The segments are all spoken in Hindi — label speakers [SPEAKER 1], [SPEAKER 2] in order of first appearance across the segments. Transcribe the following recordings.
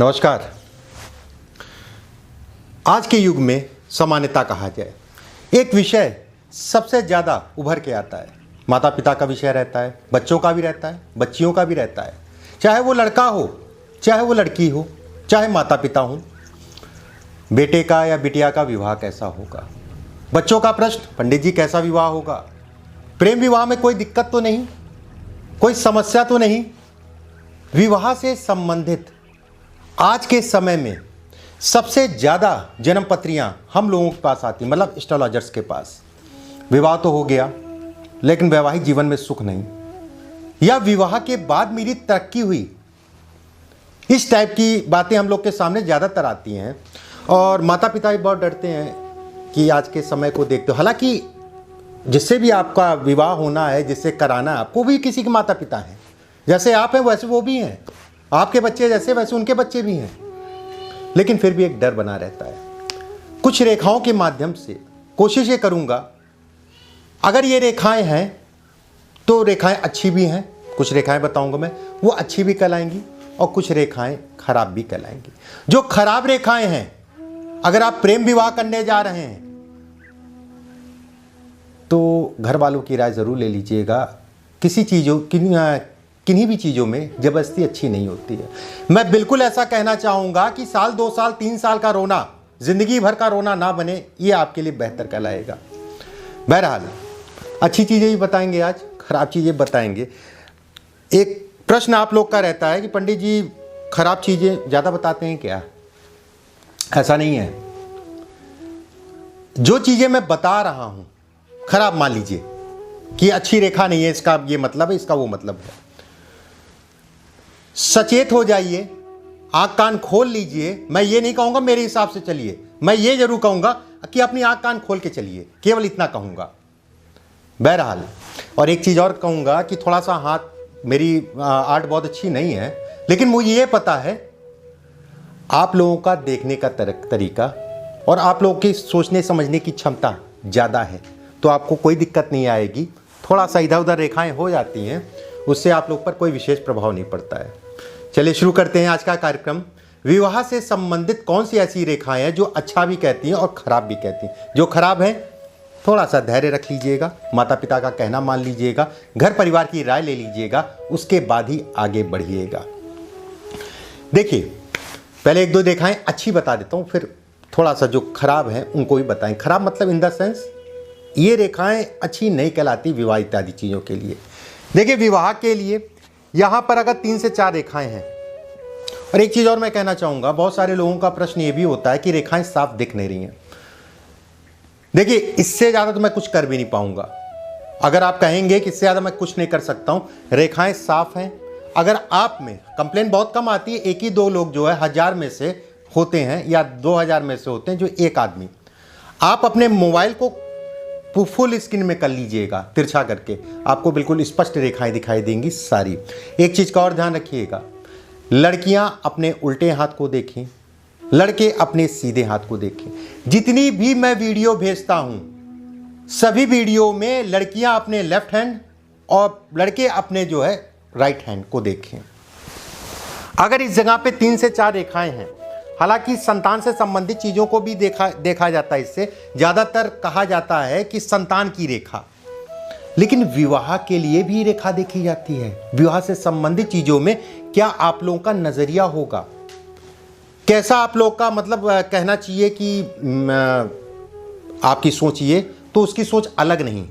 [SPEAKER 1] नमस्कार। आज के युग में समानता कहा जाए, एक विषय सबसे ज़्यादा उभर के आता है। माता पिता का विषय रहता है, बच्चों का भी रहता है, बच्चियों का भी रहता है। चाहे वो लड़का हो, चाहे वो लड़की हो, चाहे माता पिता हो, बेटे का या बिटिया का विवाह कैसा होगा। बच्चों का प्रश्न, पंडित जी कैसा विवाह होगा। प्रेम विवाह में कोई दिक्कत तो नहीं, कोई समस्या तो नहीं। विवाह से संबंधित आज के समय में सबसे ज़्यादा जन्म पत्रियाँ हम लोगों के पास आती, मतलब एस्ट्रोलॉजर्स के पास। विवाह तो हो गया लेकिन वैवाहिक जीवन में सुख नहीं, या विवाह के बाद मेरी तरक्की हुई, इस टाइप की बातें हम लोग के सामने ज़्यादातर आती हैं। और माता पिता भी बहुत डरते हैं कि आज के समय को देखते हो। हालांकि जिससे भी आपका विवाह होना है, जिससे कराना है, आपको भी किसी के माता पिता हैं। जैसे आप हैं वैसे वो भी हैं, आपके बच्चे जैसे वैसे उनके बच्चे भी हैं। लेकिन फिर भी एक डर बना रहता है। कुछ रेखाओं के माध्यम से कोशिश ये करूँगा, अगर ये रेखाएं हैं तो रेखाएं अच्छी भी हैं, कुछ रेखाएं बताऊंगा मैं, वो अच्छी भी कहलाएंगी और कुछ रेखाएं खराब भी कहलाएंगी। जो खराब रेखाएं हैं, अगर आप प्रेम विवाह करने जा रहे हैं तो घर वालों की राय ज़रूर ले लीजिएगा। किन्हीं भी चीज़ों में ज़बरदस्ती अच्छी नहीं होती है। मैं बिल्कुल ऐसा कहना चाहूँगा कि साल 2 साल 3 साल का रोना ज़िंदगी भर का रोना ना बने, ये आपके लिए बेहतर कहलाएगा। बहरहाल अच्छी चीज़ें भी बताएंगे, आज खराब चीज़ें बताएंगे। एक प्रश्न आप लोग का रहता है कि पंडित जी खराब चीज़ें ज़्यादा बताते हैं क्या? ऐसा नहीं है। जो चीज़ें मैं बता रहा हूँ खराब मान लीजिए कि अच्छी रेखा नहीं है, इसका ये मतलब है, इसका वो मतलब है। सचेत हो जाइए, आंख कान खोल लीजिए। मैं ये नहीं कहूँगा मेरे हिसाब से चलिए, मैं ये जरूर कहूँगा कि अपनी आंख कान खोल के चलिए, केवल इतना कहूँगा। बहरहाल और एक चीज़ और कहूँगा कि थोड़ा सा हाथ, मेरी आर्ट बहुत अच्छी नहीं है, लेकिन मुझे ये पता है आप लोगों का देखने का तरीका और आप लोगों की सोचने समझने की क्षमता ज़्यादा है, तो आपको कोई दिक्कत नहीं आएगी। थोड़ा सा इधर उधर रेखाएं हो जाती हैं, उससे आप लोग पर कोई विशेष प्रभाव नहीं पड़ता है। चलिए शुरू करते हैं आज का कार्यक्रम। विवाह से संबंधित कौन सी ऐसी रेखाएं हैं जो अच्छा भी कहती हैं और खराब भी कहती हैं। जो खराब हैं थोड़ा सा धैर्य रख लीजिएगा, माता पिता का कहना मान लीजिएगा, घर परिवार की राय ले लीजिएगा, उसके बाद ही आगे बढ़िएगा। देखिए, पहले 1-2 रेखाएं अच्छी बता देता हूँ, फिर थोड़ा सा जो खराब है उनको भी बताएं। खराब मतलब इन द सेंस ये रेखाएं अच्छी नहीं कहलाती विवाह इत्यादि चीज़ों के लिए। देखिए, विवाह के लिए यहाँ पर अगर 3 से 4 रेखाएं हैं, और एक चीज़ और मैं कहना चाहूँगा, बहुत सारे लोगों का प्रश्न ये भी होता है कि रेखाएं साफ दिख नहीं रही हैं। देखिए, इससे ज़्यादा तो मैं कुछ कर भी नहीं पाऊँगा। अगर आप कहेंगे कि इससे ज़्यादा मैं कुछ नहीं कर सकता हूँ, रेखाएं साफ हैं। अगर आप में कंप्लेन बहुत कम आती है, 1 ही 2 लोग जो है 1000 में से होते हैं या 2000 में से होते हैं, जो एक आदमी। आप अपने मोबाइल को फुल स्क्रीन में कर लीजिएगा, तिरछा करके, आपको बिल्कुल स्पष्ट रेखाएं दिखाई देंगी सारी। एक चीज़ का और ध्यान रखिएगा, लड़कियां अपने उल्टे हाथ को देखें, लड़के अपने सीधे हाथ को देखें। जितनी भी मैं वीडियो भेजता हूं, सभी वीडियो में लड़कियां अपने लेफ्ट हैंड और लड़के अपने जो है राइट हैंड को देखें। अगर इस जगह पे 3 से 4 रेखाएं हैं, हालांकि संतान से संबंधित चीज़ों को भी देखा जाता है, इससे ज़्यादातर कहा जाता है कि संतान की रेखा, लेकिन विवाह के लिए भी रेखा देखी जाती है। विवाह से संबंधित चीज़ों में क्या आप लोगों का नज़रिया होगा, कैसा आप लोग का मतलब कहना चाहिए कि आपकी सोचिए तो उसकी सोच अलग नहीं,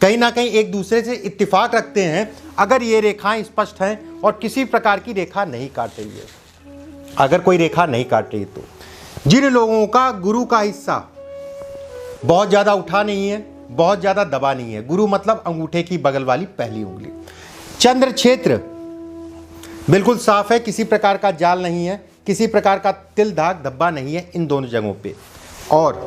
[SPEAKER 1] कहीं ना कहीं एक दूसरे से इत्तेफाक रखते हैं। अगर ये रेखाएं स्पष्ट हैं और किसी प्रकार की रेखा नहीं काट रही है, अगर कोई रेखा नहीं काट रही, तो जिन लोगों का गुरु का हिस्सा बहुत ज़्यादा उठा नहीं है, बहुत ज़्यादा दबा नहीं है, गुरु मतलब अंगूठे की बगल वाली पहली उंगली, चंद्र क्षेत्र बिल्कुल साफ है, किसी प्रकार का जाल नहीं है, किसी प्रकार का तिल दाग धब्बा नहीं है इन दोनों जगहों पे। और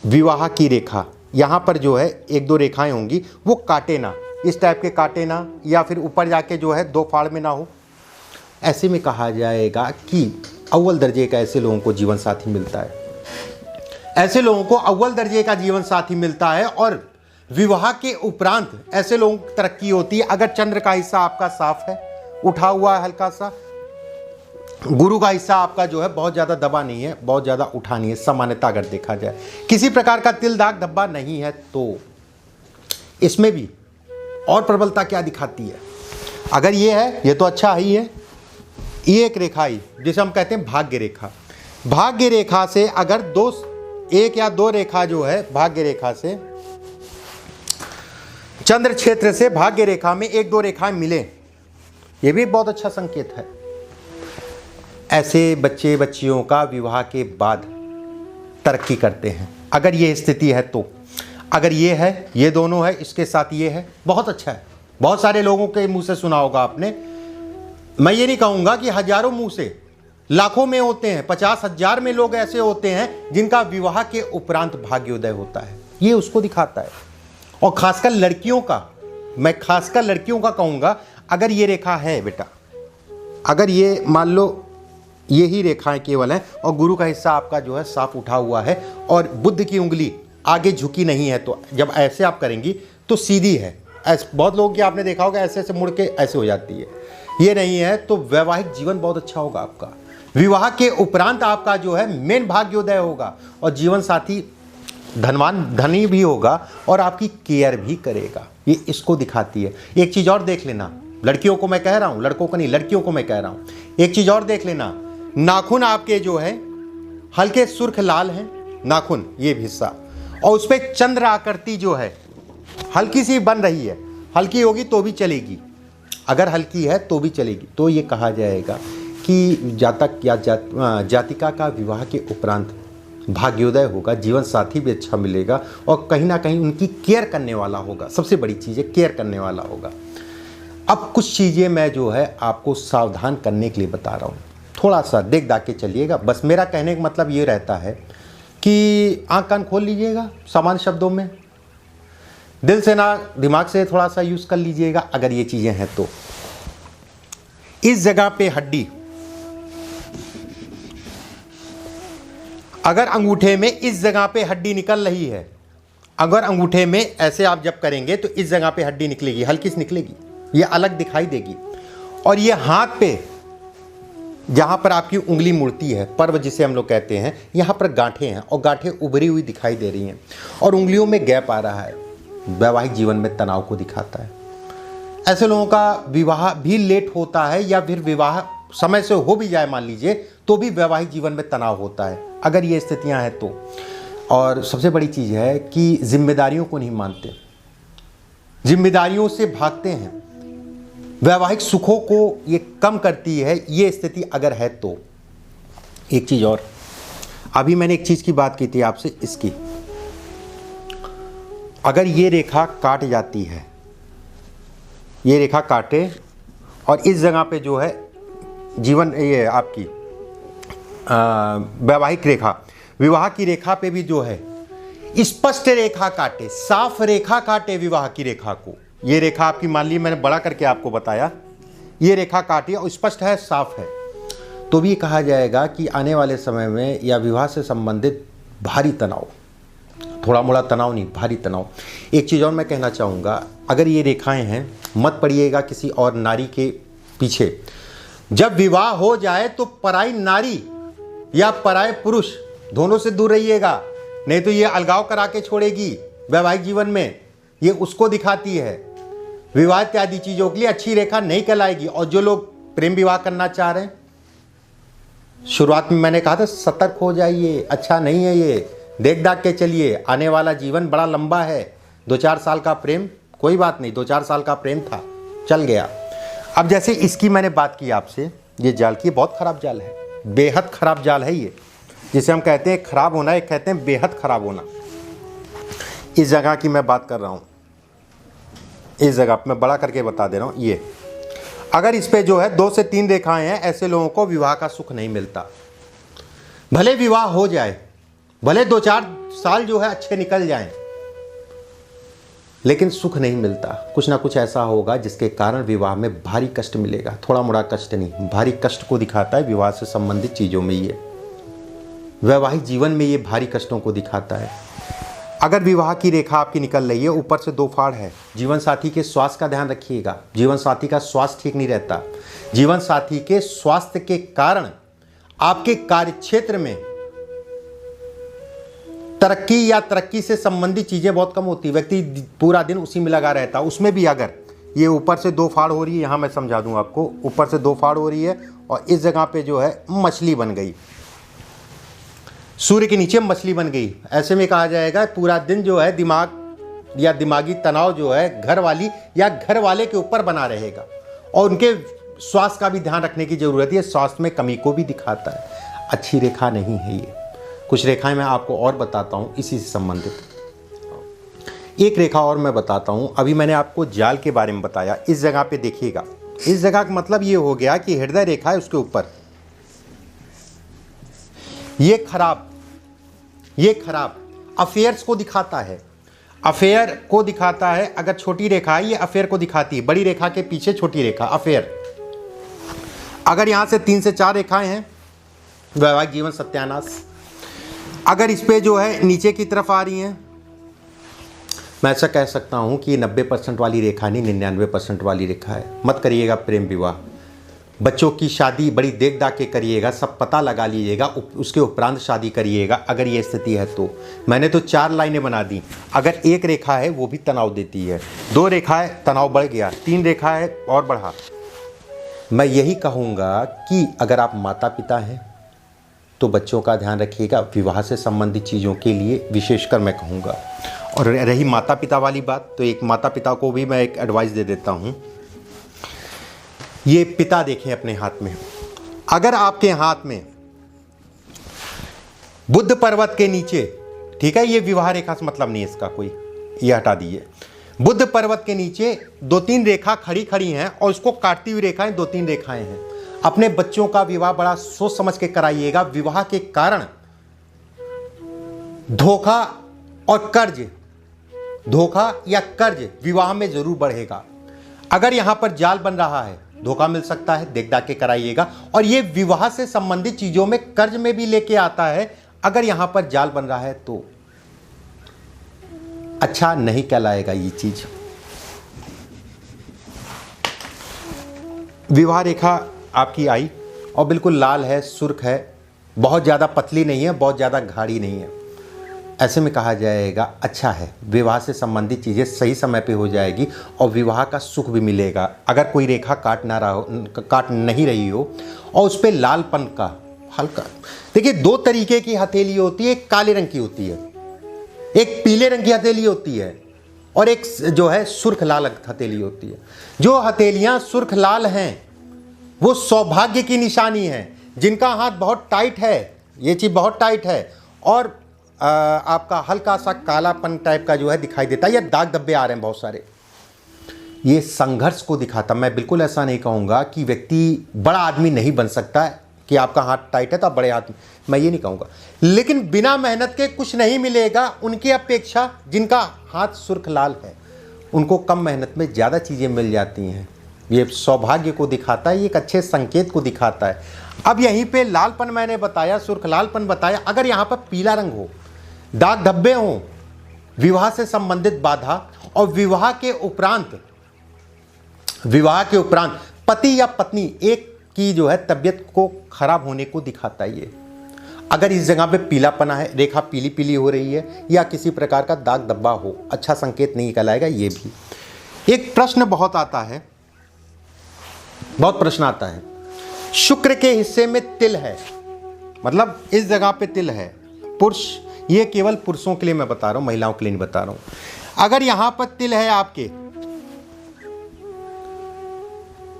[SPEAKER 1] विवाह की रेखा यहाँ पर जो है 1-2 रेखाएं होंगी, वो काटे ना, इस टाइप के काटे ना, या फिर ऊपर जाके जो है 2 फाड़ में ना हो। ऐसे में कहा जाएगा कि अव्वल दर्जे का ऐसे लोगों को जीवन साथी मिलता है, ऐसे लोगों को अव्वल दर्जे का जीवन साथी मिलता है। और विवाह के उपरांत ऐसे लोगों की तरक्की होती है अगर चंद्र का हिस्सा आपका साफ है उठा हुआ है हल्का सा, गुरु का हिस्सा आपका जो है बहुत ज़्यादा दबा नहीं है, बहुत ज़्यादा उठा नहीं है, सामान्यता अगर देखा जाए, किसी प्रकार का तिल दाग धब्बा नहीं है। तो इसमें भी और प्रबलता क्या दिखाती है, अगर ये है, ये तो अच्छा ही है, ये एक रेखा ही जिसे हम कहते हैं भाग्य रेखा। भाग्य रेखा से अगर एक या दो रेखा जो है भाग्य रेखा से, चंद्र क्षेत्र से भाग्य रेखा में एक दो रेखाएं मिले, ये भी बहुत अच्छा संकेत है। ऐसे बच्चे बच्चियों का विवाह के बाद तरक्की करते हैं, अगर ये स्थिति है तो। अगर ये है, ये दोनों है, इसके साथ ये है, बहुत अच्छा है। बहुत सारे लोगों के मुंह से सुना होगा आपने, मैं ये नहीं कहूँगा कि हजारों मुंह से, लाखों में होते हैं, 50,000 में लोग ऐसे होते हैं जिनका विवाह के उपरांत भाग्योदय होता है। ये उसको दिखाता है। और खासकर लड़कियों का, मैं खासकर लड़कियों का कहूँगा, अगर ये रेखा है बेटा, अगर ये मान लो ये ही रेखाएं केवल हैं और गुरु का हिस्सा आपका जो है साफ उठा हुआ है और बुध की उंगली आगे झुकी नहीं है, तो जब ऐसे आप करेंगी तो सीधी है। ऐसे बहुत लोगों की आपने देखा होगा ऐसे ऐसे मुड़ के ऐसे हो जाती है, ये नहीं है, तो वैवाहिक जीवन बहुत अच्छा होगा आपका। विवाह के उपरांत आपका जो है मेन भाग्योदय होगा और जीवन साथी धनी भी होगा और आपकी केयर भी करेगा, ये इसको दिखाती है। एक चीज़ और देख लेना, लड़कियों को मैं कह रहा हूँ, लड़कों को नहीं, लड़कियों को मैं कह रहा हूँ, एक चीज़ और देख लेना, नाखून आपके जो है हल्के सुर्ख लाल हैं, नाखून ये हिस्सा, और उस पर चंद्र आकृति जो है हल्की सी बन रही है, हल्की होगी तो भी चलेगी, अगर हल्की है तो भी चलेगी, तो ये कहा जाएगा कि जातक या जातिका का विवाह के उपरांत भाग्योदय होगा, जीवन साथी भी अच्छा मिलेगा और कहीं ना कहीं उनकी केयर करने वाला होगा। सबसे बड़ी चीज़ है केयर करने वाला होगा। अब कुछ चीज़ें मैं जो है आपको सावधान करने के लिए बता रहा हूँ, थोड़ा सा देख दाख के चलिएगा। बस मेरा कहने का मतलब ये रहता है कि आँख कान खोल लीजिएगा, सामान्य शब्दों में, दिल से ना दिमाग से थोड़ा सा यूज़ कर लीजिएगा। अगर ये चीज़ें हैं तो इस जगह पे हड्डी, अगर अंगूठे में इस जगह पे हड्डी निकल रही है, अगर अंगूठे में ऐसे आप जब करेंगे तो इस जगह पे हड्डी निकलेगी, हल्की सी निकलेगी, ये अलग दिखाई देगी। और ये हाथ पे जहाँ पर आपकी उंगली मुड़ती है, पर्व जिसे हम लोग कहते हैं, यहाँ पर गांठें हैं और गांठें उभरी हुई दिखाई दे रही हैं और उंगलियों में गैप आ रहा है, वैवाहिक जीवन में तनाव को दिखाता है। ऐसे लोगों का विवाह भी लेट होता है या फिर विवाह समय से हो भी जाए मान लीजिए तो भी वैवाहिक जीवन में तनाव होता है, अगर ये स्थितियाँ हैं तो। और सबसे बड़ी चीज़ है कि जिम्मेदारियों को नहीं मानते, जिम्मेदारियों से भागते हैं, वैवाहिक सुखों को ये कम करती है, ये स्थिति अगर है तो। एक चीज़ और, अभी मैंने एक चीज़ की बात की थी आपसे, इसकी अगर ये रेखा काट जाती है, ये रेखा काटे और इस जगह पे जो है जीवन, ये आपकी वैवाहिक रेखा, विवाह की रेखा पे भी जो है स्पष्ट रेखा काटे, साफ रेखा काटे विवाह की रेखा को, ये रेखा आपकी मान ली मैंने बड़ा करके आपको बताया, ये रेखा काटी और स्पष्ट है, साफ है, तो भी कहा जाएगा कि आने वाले समय में या विवाह से संबंधित भारी तनाव, थोड़ा मोड़ा तनाव नहीं, भारी तनाव। एक चीज़ और मैं कहना चाहूँगा, अगर ये रेखाएं हैं मत पड़िएगा किसी और नारी के पीछे। जब विवाह हो जाए तो पराई नारी या पराये पुरुष दोनों से दूर रहिएगा, नहीं तो ये अलगाव करा के छोड़ेगी वैवाहिक जीवन में, ये उसको दिखाती है। विवाह इत्यादि चीज़ों के लिए अच्छी रेखा नहीं कहलाएगी। और जो लोग प्रेम विवाह करना चाह रहे हैं, शुरुआत में मैंने कहा था सतर्क हो जाइए, अच्छा नहीं है ये, देख दाख के चलिए, आने वाला जीवन बड़ा लंबा है। 2-4 साल का प्रेम कोई बात नहीं, 2-4 साल का प्रेम था, चल गया। अब जैसे इसकी मैंने बात की आपसे, ये जाल की बहुत ख़राब जाल है, बेहद ख़राब जाल है ये, जिसे हम कहते हैं ख़राब होना, एक कहते हैं बेहद ख़राब होना। इस जगह की मैं बात कर रहा हूँ, इस जगह मैं बड़ा करके बता दे रहा हूँ। ये अगर इस पे जो है 2 से 3 रेखाएं हैं, ऐसे लोगों को विवाह का सुख नहीं मिलता। भले विवाह हो जाए, भले 2-4 साल जो है अच्छे निकल जाएं, लेकिन सुख नहीं मिलता। कुछ ना कुछ ऐसा होगा जिसके कारण विवाह में भारी कष्ट मिलेगा, थोड़ा मोड़ा कष्ट नहीं, भारी कष्ट को दिखाता है। विवाह से संबंधित चीज़ों में ये, वैवाहिक जीवन में ये भारी कष्टों को दिखाता है। अगर विवाह की रेखा आपकी निकल रही है, ऊपर से 2 फाड़ है, जीवन साथी के स्वास्थ्य का ध्यान रखिएगा, जीवन साथी का स्वास्थ्य ठीक नहीं रहता। जीवन साथी के स्वास्थ्य के कारण आपके कार्य क्षेत्र में तरक्की या तरक्की से संबंधित चीजें बहुत कम होती है। व्यक्ति पूरा दिन उसी में लगा रहता है। उसमें भी अगर ये ऊपर से 2 फाड़ हो रही है, यहाँ मैं समझा दूं आपको, ऊपर से 2 फाड़ हो रही है और इस जगह पे जो है मछली बन गई, सूर्य के नीचे मछली बन गई, ऐसे में कहा जाएगा पूरा दिन जो है दिमाग या दिमागी तनाव जो है घर वाली या घर वाले के ऊपर बना रहेगा और उनके स्वास्थ्य का भी ध्यान रखने की जरूरत है। स्वास्थ्य में कमी को भी दिखाता है। अच्छी रेखा नहीं है ये। कुछ रेखाएं मैं आपको और बताता हूँ इसी से संबंधित। एक रेखा और मैं बताता हूँ। अभी मैंने आपको जाल के बारे में बताया। इस जगह पे देखिएगा, इस जगह का मतलब ये हो गया कि हृदय रेखा है, उसके ऊपर ये खराब अफेयर्स को दिखाता है। अफेयर को दिखाता है। अगर छोटी रेखा है ये अफेयर को दिखाती है, बड़ी रेखा के पीछे छोटी रेखा अफेयर। अगर यहां से 3 से 4 रेखाएं हैं, वैवाहिक जीवन सत्यानाश। अगर इस पे जो है नीचे की तरफ आ रही हैं, मैं ऐसा कह सकता हूं कि 90% वाली रेखा नहीं, 99% वाली रेखा है। मत करिएगा प्रेम विवाह। बच्चों की शादी बड़ी देख दाख के करिएगा, सब पता लगा लीजिएगा, उसके उपरांत शादी करिएगा अगर ये स्थिति है तो। मैंने तो 4 लाइनें बना दी। अगर 1 रेखा है वो भी तनाव देती है, 2 रेखा है तनाव बढ़ गया, 3 रेखा है और बढ़ा। मैं यही कहूँगा कि अगर आप माता पिता हैं तो बच्चों का ध्यान रखिएगा। विवाह से संबंधित चीज़ों के लिए विशेषकर मैं कहूँगा। और रही माता पिता वाली बात, तो एक माता पिता को भी मैं एक एडवाइस दे देता हूँ। ये पिता देखें अपने हाथ में। अगर आपके हाथ में बुद्ध पर्वत के नीचे, ठीक है, ये विवाह रेखा से मतलब नहीं है इसका कोई, ये हटा दीजिए। बुद्ध पर्वत के नीचे 2-3 रेखा खड़ी हैं और उसको काटती हुई रेखाएं 2-3 रेखाएं हैं। अपने बच्चों का विवाह बड़ा सोच समझ के कराइएगा। विवाह के कारण धोखा और कर्ज, धोखा या कर्ज विवाह में जरूर बढ़ेगा। अगर यहां पर जाल बन रहा है, धोखा मिल सकता है, देख दाख के कराइएगा। और ये विवाह से संबंधित चीजों में कर्ज में भी लेके आता है। अगर यहां पर जाल बन रहा है तो अच्छा नहीं कहलाएगा ये चीज। विवाह रेखा आपकी आई और बिल्कुल लाल है, सुर्ख है, बहुत ज्यादा पतली नहीं है, बहुत ज्यादा गाढ़ी नहीं है। ऐसे में कहा जाएगा अच्छा है, विवाह से संबंधित चीज़ें सही समय पे हो जाएगी और विवाह का सुख भी मिलेगा। अगर कोई रेखा काट नहीं रही हो और उस पर लालपन का हल्का, देखिए 2 तरीके की हथेली होती है। एक काले रंग की होती है, एक पीले रंग की हथेली होती है और एक जो है सुर्ख लाल हथेली होती है। जो हथेलियाँ सुर्ख लाल हैं वो सौभाग्य की निशानी है। जिनका हाथ बहुत टाइट है, ये चीज़ बहुत टाइट है और आपका हल्का सा कालापन टाइप का जो है दिखाई देता है या दाग धब्बे आ रहे हैं बहुत सारे, ये संघर्ष को दिखाता। मैं बिल्कुल ऐसा नहीं कहूँगा कि व्यक्ति बड़ा आदमी नहीं बन सकता है कि आपका हाथ टाइट है तो आप बड़े हाथ, मैं ये नहीं कहूँगा। लेकिन बिना मेहनत के कुछ नहीं मिलेगा। उनकी अपेक्षा जिनका हाथ सुर्ख लाल है उनको कम मेहनत में ज़्यादा चीज़ें मिल जाती हैं। ये सौभाग्य को दिखाता है, ये एक अच्छे संकेत को दिखाता है। अब यहीं पे लालपन मैंने बताया, सुर्ख लालपन बताया। अगर यहाँ पर पीला रंग हो, दाग धब्बे हों, विवाह से संबंधित बाधा और विवाह के उपरांत पति या पत्नी एक की जो है तबीयत को खराब होने को दिखाता है ये। अगर इस जगह पे पीलापना है, रेखा पीली पीली हो रही है या किसी प्रकार का दाग धब्बा हो, अच्छा संकेत नहीं कहलाएगा ये भी। एक प्रश्न बहुत प्रश्न आता है, शुक्र के हिस्से में तिल है, मतलब इस जगह पे तिल है, पुरुष, ये केवल पुरुषों के लिए मैं बता रहा हूं, महिलाओं के लिए नहीं बता रहा हूं। अगर यहां पर तिल है आपके,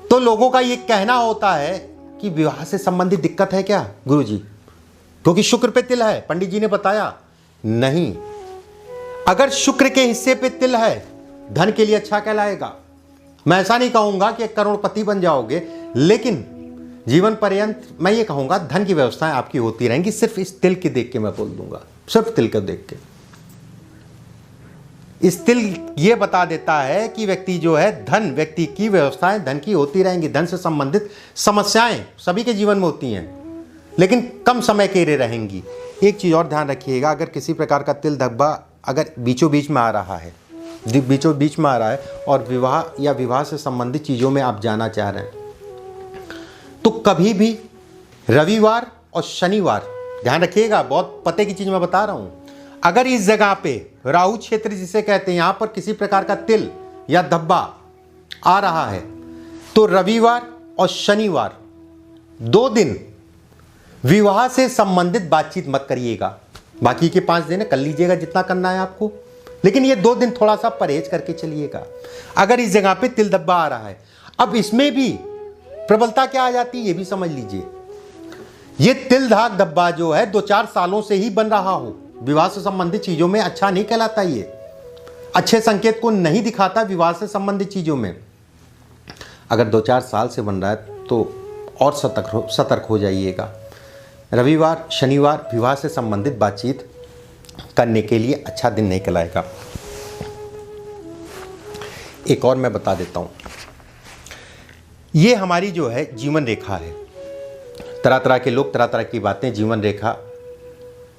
[SPEAKER 1] तो लोगों का ये कहना होता है कि विवाह से संबंधित दिक्कत है क्या गुरुजी, क्योंकि शुक्र पे तिल है। पंडित जी ने बताया नहीं, अगर शुक्र के हिस्से पे तिल है धन के लिए अच्छा कहलाएगा। मैं ऐसा नहीं कहूंगा कि 1 करोड़पति बन जाओगे, लेकिन जीवन पर्यंत मैं ये कहूंगा धन की व्यवस्थाएं आपकी होती रहेंगी। सिर्फ इस तिल के देख के मैं बोल दूंगा, सिर्फ तिल को देख के। इस तिल ये बता देता है कि व्यक्ति जो है धन, व्यक्ति की व्यवस्थाएं धन की होती रहेंगी। धन से संबंधित समस्याएं सभी के जीवन में होती हैं, लेकिन कम समय के लिए रहेंगी। एक चीज़ और ध्यान रखिएगा, अगर किसी प्रकार का तिल धब्बा अगर बीचों बीच में आ रहा है, और विवाह या विवाह से संबंधित चीज़ों में आप जाना चाह रहे हैं, तो कभी भी रविवार और शनिवार, ध्यान रखिएगा, बहुत पते की चीज़ मैं बता रहा हूँ, अगर इस जगह पे राहु क्षेत्र जिसे कहते हैं यहाँ पर किसी प्रकार का तिल या धब्बा आ रहा है तो रविवार और शनिवार 2 दिन विवाह से संबंधित बातचीत मत करिएगा। बाकी के 5 दिन कर लीजिएगा जितना करना है आपको, लेकिन ये 2 दिन थोड़ा सा परहेज करके चलिएगा अगर इस जगह पे तिल धब्बा आ रहा है। अब इसमें भी प्रबलता क्या आ जाती है ये भी समझ लीजिए। ये तिल धाक धब्बा जो है 2-4 सालों से ही बन रहा हो, विवाह से संबंधित चीजों में अच्छा नहीं कहलाता, ये अच्छे संकेत को नहीं दिखाता विवाह से संबंधित चीजों में। अगर 2-4 साल से बन रहा है तो और सतर्क हो जाइएगा। रविवार शनिवार विवाह से संबंधित बातचीत करने के लिए अच्छा दिन नहीं कहलाएगा। एक और मैं बता देता हूँ, ये हमारी जो है जीवन रेखा है। तरह तरह के लोग तरह तरह की बातें, जीवन रेखा,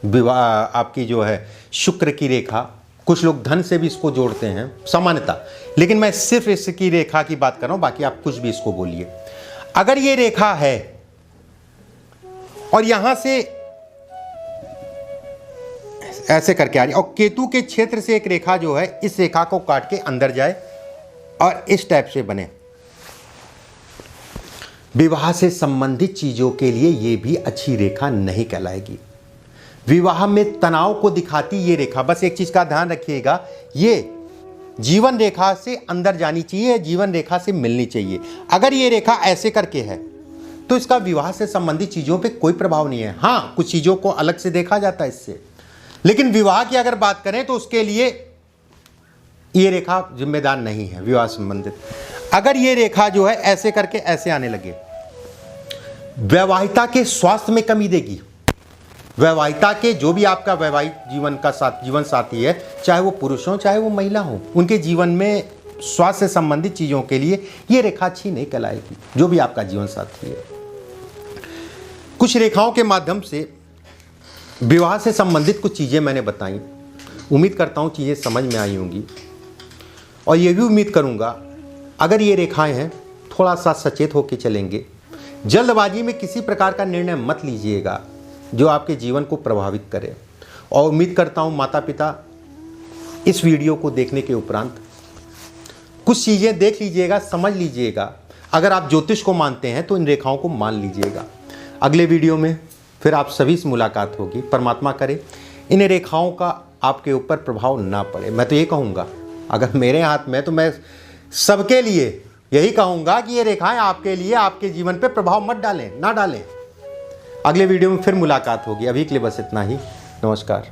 [SPEAKER 1] विवाह आपकी जो है शुक्र की रेखा, कुछ लोग धन से भी इसको जोड़ते हैं सामान्यता, लेकिन मैं सिर्फ इसकी रेखा की बात कर रहा हूं, बाकी आप कुछ भी इसको बोलिए। अगर ये रेखा है और यहां से ऐसे करके आ रही और केतु के क्षेत्र से एक रेखा जो है इस रेखा को काट के अंदर जाए और इस टाइप से बने, विवाह से संबंधित चीजों के लिए ये भी अच्छी रेखा नहीं कहलाएगी। विवाह में तनाव को दिखाती ये रेखा, बस एक चीज का ध्यान रखिएगा, ये जीवन रेखा से अंदर जानी चाहिए, जीवन रेखा से मिलनी चाहिए। अगर ये रेखा ऐसे करके है तो इसका विवाह से संबंधित चीजों पे कोई प्रभाव नहीं है। हाँ, कुछ चीजों को अलग से देखा जाता है इससे, लेकिन विवाह की अगर बात करें तो उसके लिए ये रेखा जिम्मेदार नहीं है विवाह संबंधित। अगर ये रेखा जो है ऐसे करके ऐसे आने लगे, वैवाहिकता के स्वास्थ्य में कमी देगी। वैवाहिकता के जो भी आपका वैवाहिक जीवन साथी है, चाहे वो पुरुष हो चाहे वो महिला हो, उनके जीवन में स्वास्थ्य से संबंधित चीजों के लिए ये रेखा अच्छी नहीं कहलाएगी, जो भी आपका जीवन साथी है। कुछ रेखाओं के माध्यम से विवाह से संबंधित कुछ चीजें मैंने बताई, उम्मीद करता हूं चीजें समझ में आई होंगी। और ये भी उम्मीद करूंगा अगर ये रेखाएं हैं थोड़ा सा सचेत होकर चलेंगे। जल्दबाजी में किसी प्रकार का निर्णय मत लीजिएगा जो आपके जीवन को प्रभावित करे। और उम्मीद करता हूं माता पिता इस वीडियो को देखने के उपरांत कुछ चीज़ें देख लीजिएगा, समझ लीजिएगा। अगर आप ज्योतिष को मानते हैं तो इन रेखाओं को मान लीजिएगा। अगले वीडियो में फिर आप सभी से मुलाकात होगी। परमात्मा करे इन रेखाओं का आपके ऊपर प्रभाव ना पड़े। मैं तो ये कहूँगा अगर मेरे हाथ में, तो मैं सबके लिए यही कहूँगा कि ये रेखाएं आपके लिए आपके जीवन पे प्रभाव मत डालें, ना डालें। अगले वीडियो में फिर मुलाकात होगी। अभी के लिए बस इतना ही। नमस्कार।